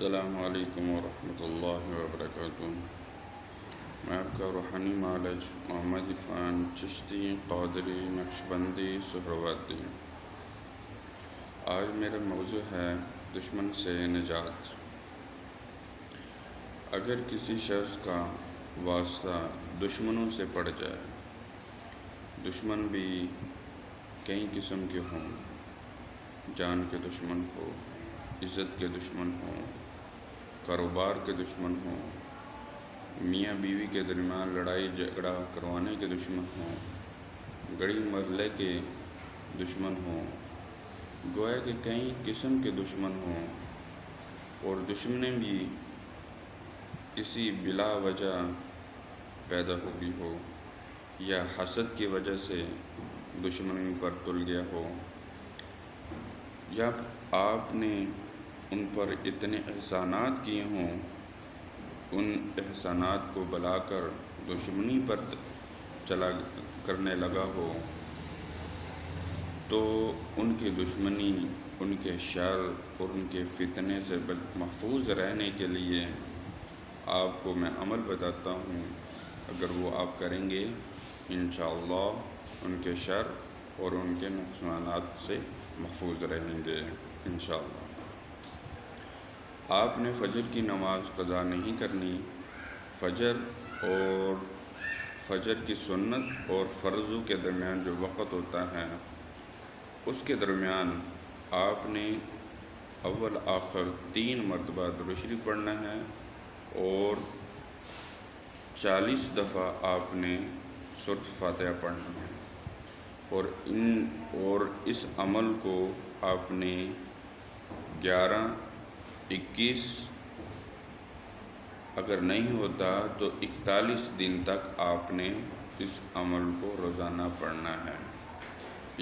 السلام علیکم ورحمۃ اللہ وبرکاتہ۔ میں آپ کا روحانی معالج محمد عرفان چشتی قادری نقشبندی سہروردی۔ آج میرا موضوع ہے دشمن سے نجات۔ اگر کسی شخص کا واسطہ دشمنوں سے پڑ جائے، دشمن بھی کئی قسم کے ہوں، جان کے دشمن ہو، عزت کے دشمن ہوں، کاروبار کے دشمن ہوں، میاں بیوی کے درمیان لڑائی جھگڑا کروانے کے دشمن ہوں، گڑی مرلے کے دشمن ہوں، گویا کہ کئی قسم کے دشمن ہوں، اور دشمنی بھی کسی بلا وجہ پیدا ہوئی ہو یا حسد کی وجہ سے دشمنی پر تل گیا ہو، یا آپ نے ان پر اتنے احسانات کیے ہوں، ان احسانات کو بلا کر دشمنی پر کرنے لگا ہو، تو ان کی دشمنی، ان کے شر اور ان کے فتنے سے محفوظ رہنے کے لیے آپ کو میں عمل بتاتا ہوں۔ اگر وہ آپ کریں گے، انشاءاللہ ان کے شر اور ان کے نقصانات سے محفوظ رہیں گے انشاءاللہ۔ آپ نے فجر کی نماز قضا نہیں کرنی۔ فجر کی سنت اور فرضوں کے درمیان جو وقت ہوتا ہے، اس کے درمیان آپ نے اول آخر 3 مرتبہ درود شریف پڑھنا ہے، اور 40 دفعہ آپ نے سورۃ فاتحہ پڑھنا ہے، اور اس عمل کو آپ نے 11، 21، اگر نہیں ہوتا تو 41 دن تک آپ نے اس عمل کو روزانہ پڑھنا ہے۔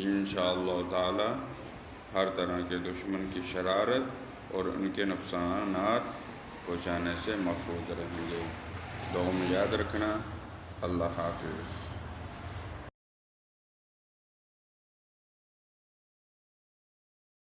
انشاءاللہ تعالی ہر طرح کے دشمن کی شرارت اور ان کے نقصانات پہنچانے سے محفوظ رہیں گے۔ دعاؤں میں یاد رکھنا۔ اللہ حافظ۔